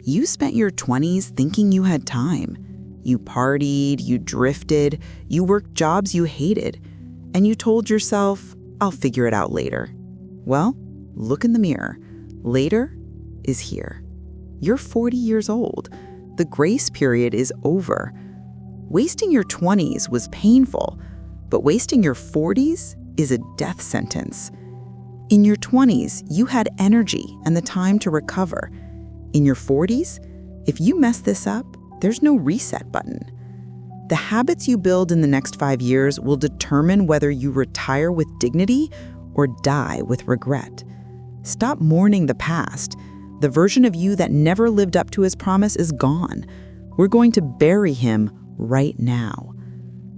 You spent your 20s thinking you had time. You partied, you drifted, you worked jobs you hated, and you told yourself, I'll figure it out later. Well, look in the mirror. Later is here. You're 40 years old. The grace period is over. Wasting your 20s was painful, but wasting your 40s is a death sentence. In your 20s, you had energy and the time to recover. In your 40s, if you mess this up, there's no reset button. The habits you build in the next 5 years will determine whether you retire with dignity or die with regret. Stop mourning the past. The version of you that never lived up to his promise is gone. We're going to bury him right now.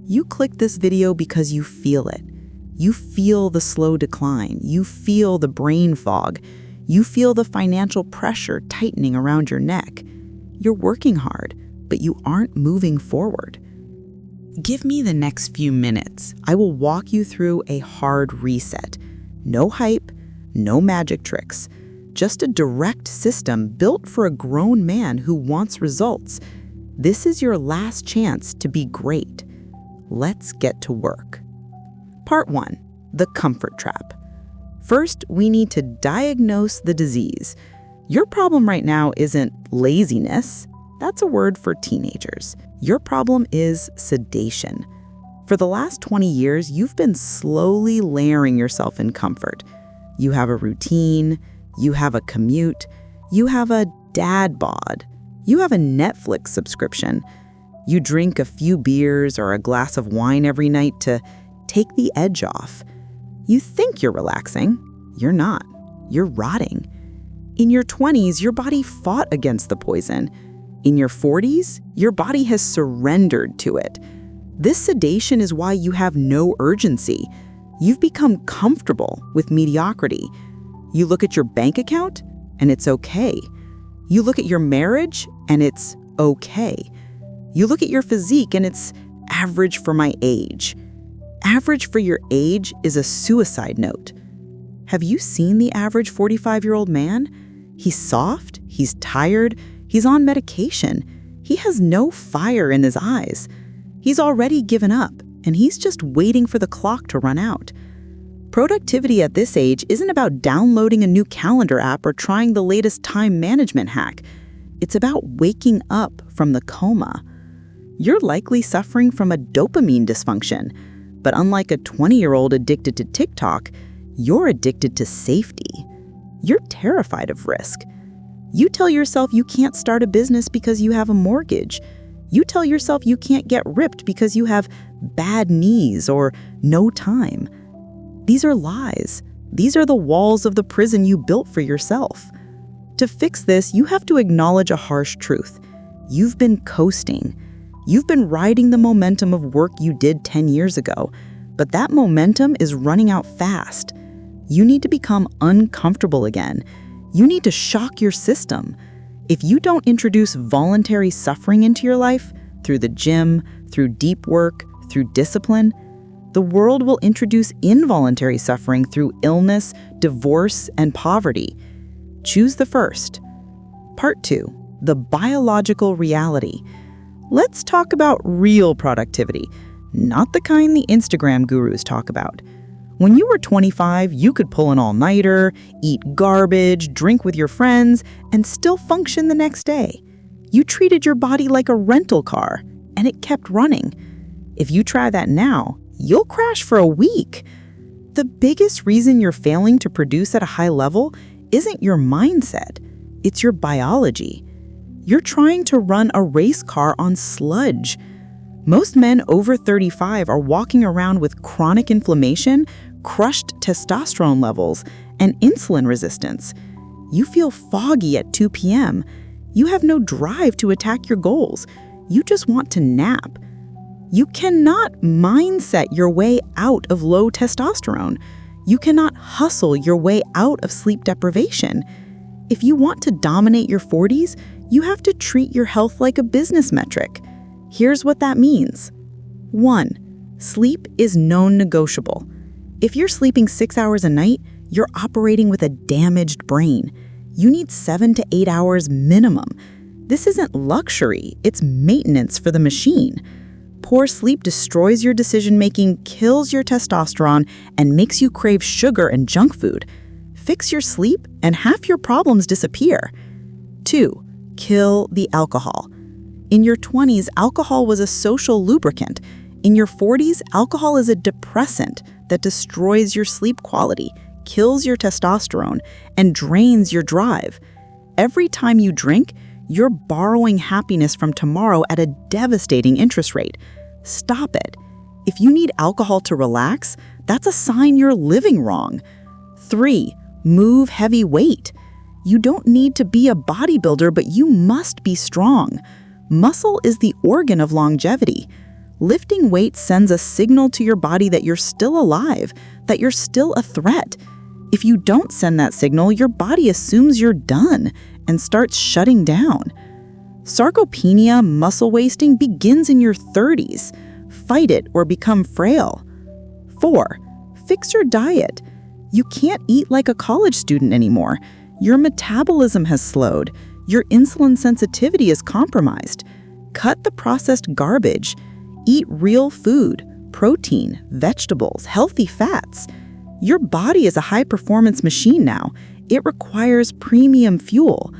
You clicked this video because you feel it. You feel the slow decline. You feel the brain fog. You feel the financial pressure tightening around your neck. You're working hard, but you aren't moving forward. Give me the next few minutes. I will walk you through a hard reset. No hype, no magic tricks. Just a direct system built for a grown man who wants results. This is your last chance to be great. Let's get to work. Part 1. The comfort trap. First, we need to diagnose the disease. Your problem right now isn't laziness. That's a word for teenagers. Your problem is sedation. For the last 20 years, you've been slowly layering yourself in comfort. You have a routine, you have a commute, you have a dad bod, you have a Netflix subscription. You drink a few beers or a glass of wine every night to take the edge off. You think you're relaxing. You're not. You're rotting. In your 20s, your body fought against the poison. In your 40s, your body has surrendered to it. This sedation is why you have no urgency. You've become comfortable with mediocrity. You look at your bank account, and it's okay. You look at your marriage, and it's okay. You look at your physique, and it's average for my age. Average for your age is a suicide note. Have you seen the average 45-year-old man? He's soft, he's tired, he's on medication. He has no fire in his eyes. He's already given up, and he's just waiting for the clock to run out. Productivity at this age isn't about downloading a new calendar app or trying the latest time management hack. It's about waking up from the coma. You're likely suffering from a dopamine dysfunction, but unlike a 20-year-old addicted to TikTok, you're addicted to safety. You're terrified of risk. You tell yourself you can't start a business because you have a mortgage. You tell yourself you can't get ripped because you have bad knees or no time. These are lies. These are the walls of the prison you built for yourself. To fix this, you have to acknowledge a harsh truth. You've been coasting. You've been riding the momentum of work you did 10 years ago, but that momentum is running out fast. You need to become uncomfortable again. You need to shock your system. If you don't introduce voluntary suffering into your life, through the gym, through deep work, through discipline, the world will introduce involuntary suffering through illness, divorce, and poverty. Choose the first. Part 2. The biological reality. Let's talk about real productivity, not the kind the Instagram gurus talk about. When you were 25, you could pull an all-nighter, eat garbage, drink with your friends, and still function the next day. You treated your body like a rental car, and it kept running. If you try that now, you'll crash for a week. The biggest reason you're failing to produce at a high level isn't your mindset, it's your biology. You're trying to run a race car on sludge. Most men over 35 are walking around with chronic inflammation, crushed testosterone levels, and insulin resistance. You feel foggy at 2 p.m. You have no drive to attack your goals. You just want to nap. You cannot mindset your way out of low testosterone. You cannot hustle your way out of sleep deprivation. If you want to dominate your 40s, you have to treat your health like a business metric. Here's what that means. 1. Sleep is non-negotiable. If you're sleeping 6 hours a night, you're operating with a damaged brain. You need 7 to 8 hours minimum. This isn't luxury, it's maintenance for the machine. Poor sleep destroys your decision-making, kills your testosterone, and makes you crave sugar and junk food. Fix your sleep, and half your problems disappear. 2. Kill the alcohol. In your 20s, alcohol was a social lubricant. In your 40s, alcohol is a depressant that destroys your sleep quality, kills your testosterone, and drains your drive. Every time you drink, you're borrowing happiness from tomorrow at a devastating interest rate. Stop it. If you need alcohol to relax, that's a sign you're living wrong. 3. Move heavy weight. You don't need to be a bodybuilder, but you must be strong. Muscle is the organ of longevity. Lifting weights sends a signal to your body that you're still alive, that you're still a threat. If you don't send that signal, your body assumes you're done and starts shutting down. Sarcopenia, muscle wasting, begins in your 30s. Fight it or become frail. 4. Fix your diet. You can't eat like a college student anymore. Your metabolism has slowed. Your insulin sensitivity is compromised. Cut the processed garbage. Eat real food, protein, vegetables, healthy fats. Your body is a high-performance machine now. It requires premium fuel.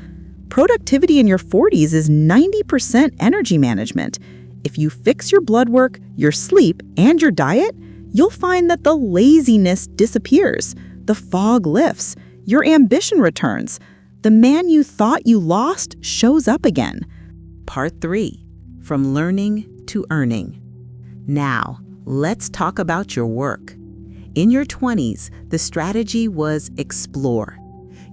Productivity in your 40s is 90% energy management. If you fix your blood work, your sleep, and your diet, you'll find that the laziness disappears, the fog lifts, your ambition returns. The man you thought you lost shows up again. Part 3. From learning to earning. Now, let's talk about your work. In your 20s, the strategy was explore.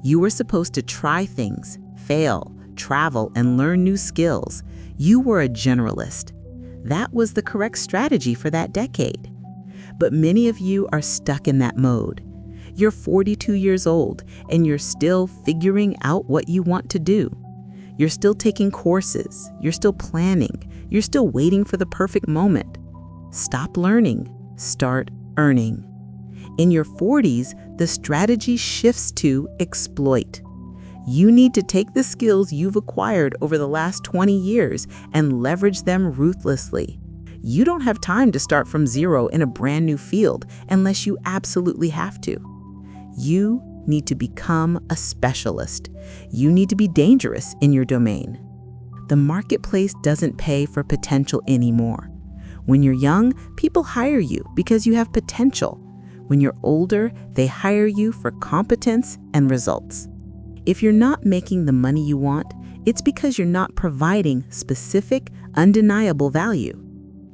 You were supposed to try things, fail, travel, and learn new skills. You were a generalist. That was the correct strategy for that decade. But many of you are stuck in that mode. You're 42 years old, and you're still figuring out what you want to do. You're still taking courses. You're still planning. You're still waiting for the perfect moment. Stop learning. Start earning. In your 40s, the strategy shifts to exploit. You need to take the skills you've acquired over the last 20 years and leverage them ruthlessly. You don't have time to start from zero in a brand new field unless you absolutely have to. You need to become a specialist. You need to be dangerous in your domain. The marketplace doesn't pay for potential anymore. When you're young, people hire you because you have potential. When you're older, they hire you for competence and results. If you're not making the money you want, it's because you're not providing specific, undeniable value.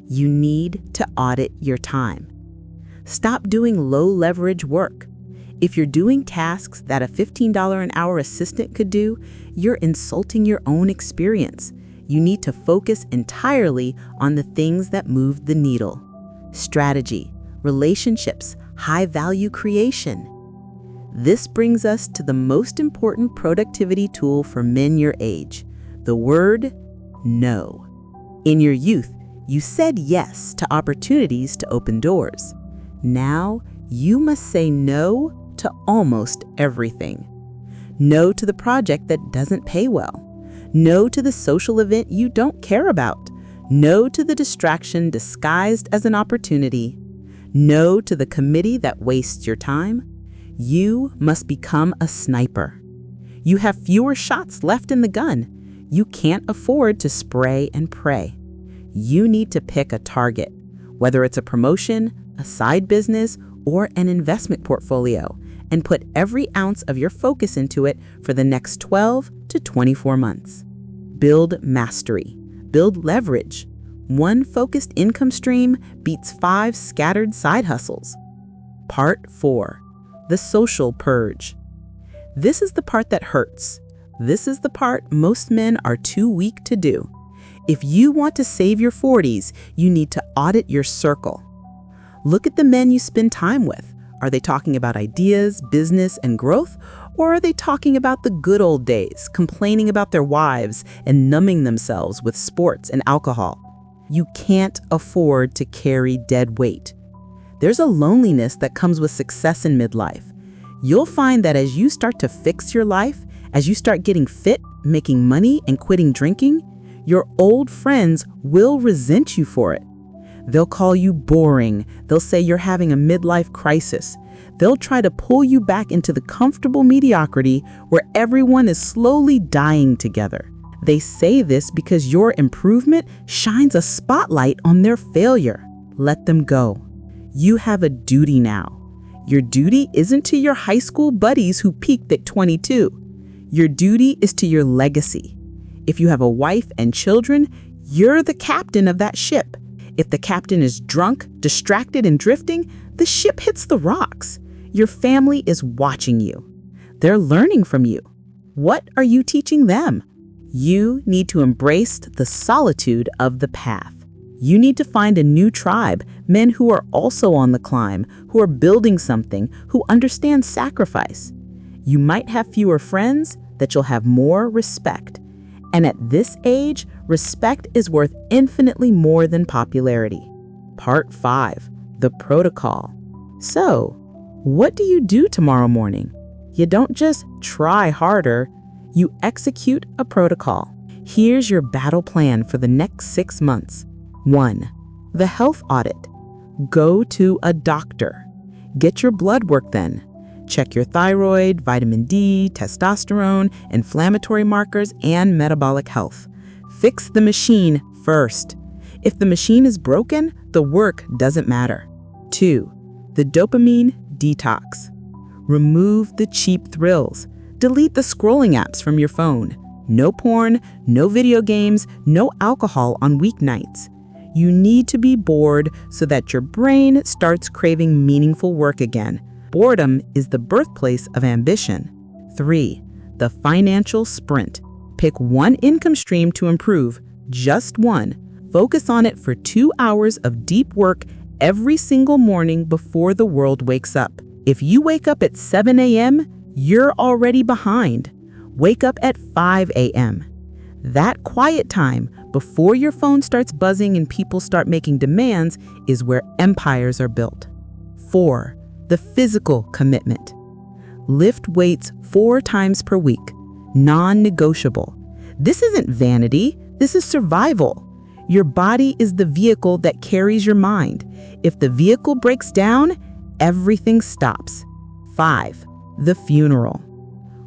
You need to audit your time. Stop doing low-leverage work. If you're doing tasks that a $15 an hour assistant could do, you're insulting your own experience. You need to focus entirely on the things that move the needle. Strategy, relationships, high-value creation. This brings us to the most important productivity tool for men your age, the word no. In your youth, you said yes to opportunities to open doors. Now, you must say no to almost everything. No to the project that doesn't pay well. No to the social event you don't care about. No to the distraction disguised as an opportunity. No to the committee that wastes your time. You must become a sniper. You have fewer shots left in the gun. You can't afford to spray and pray. You need to pick a target, whether it's a promotion, a side business, or an investment portfolio, and put every ounce of your focus into it for the next 12 to 24 months. Build mastery. Build leverage. One focused income stream beats 5 scattered side hustles. Part 4. The social purge. This is the part that hurts. This is the part most men are too weak to do. If you want to save your 40s, you need to audit your circle. Look at the men you spend time with. Are they talking about ideas, business, and growth? Or are they talking about the good old days, complaining about their wives and numbing themselves with sports and alcohol? You can't afford to carry dead weight. There's a loneliness that comes with success in midlife. You'll find that as you start to fix your life As you start getting fit, making money, and quitting drinking, your old friends will resent you for it. They'll call you boring. They'll say you're having a midlife crisis. They'll try to pull you back into the comfortable mediocrity where everyone is slowly dying together. They say this because your improvement shines a spotlight on their failure. Let them go. You have a duty now. Your duty isn't to your high school buddies who peaked at 22. Your duty is to your legacy. If you have a wife and children, you're the captain of that ship. If the captain is drunk, distracted, and drifting, the ship hits the rocks. Your family is watching you. They're learning from you. What are you teaching them? You need to embrace the solitude of the path. You need to find a new tribe, men who are also on the climb, who are building something, who understand sacrifice. You might have fewer friends, that you'll have more respect. And at this age, respect is worth infinitely more than popularity. Part 5, the protocol. So, what do you do tomorrow morning? You don't just try harder, you execute a protocol. Here's your battle plan for the next 6 months. 1. The health audit. Go to a doctor. Get your blood work then. Check your thyroid, vitamin D, testosterone, inflammatory markers, and metabolic health. Fix the machine first. If the machine is broken, the work doesn't matter. 2. The dopamine detox. Remove the cheap thrills. Delete the scrolling apps from your phone. No porn, no video games, no alcohol on weeknights. You need to be bored so that your brain starts craving meaningful work again. Boredom is the birthplace of ambition. 3. The financial sprint. Pick one income stream to improve, just one. Focus on it for 2 hours of deep work every single morning before the world wakes up. If you wake up at 7 a.m., you're already behind. Wake up at 5 a.m. That quiet time before your phone starts buzzing and people start making demands is where empires are built. 4. The physical commitment. Lift weights 4 times per week. Non-negotiable. This isn't vanity, this is survival. Your body is the vehicle that carries your mind. If the vehicle breaks down, everything stops. 5. The funeral.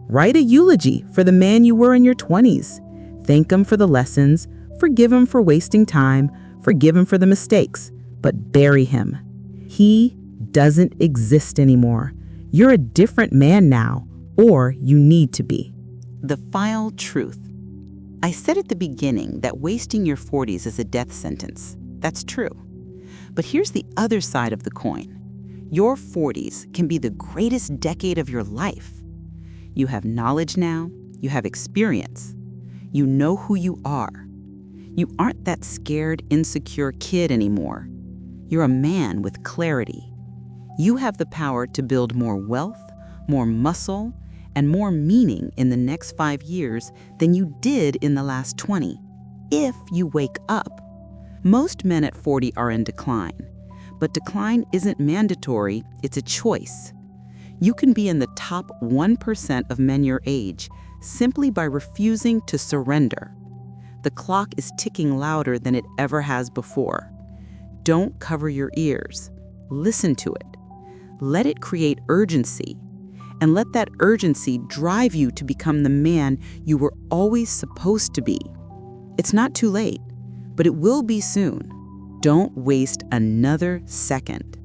Write a eulogy for the man you were in your 20s. Thank him for the lessons, forgive him for wasting time, forgive him for the mistakes, but bury him. He doesn't exist anymore. You're a different man now, or you need to be. The final truth. I said at the beginning that wasting your 40s is a death sentence. That's true. But here's the other side of the coin. Your 40s can be the greatest decade of your life. You have knowledge now, you have experience. You know who you are. You aren't that scared, insecure kid anymore. You're a man with clarity. You have the power to build more wealth, more muscle, and more meaning in the next 5 years than you did in the last 20, if you wake up. Most men at 40 are in decline, but decline isn't mandatory, it's a choice. You can be in the top 1% of men your age simply by refusing to surrender. The clock is ticking louder than it ever has before. Don't cover your ears. Listen to it. Let it create urgency, and let that urgency drive you to become the man you were always supposed to be. It's not too late, but it will be soon. Don't waste another second.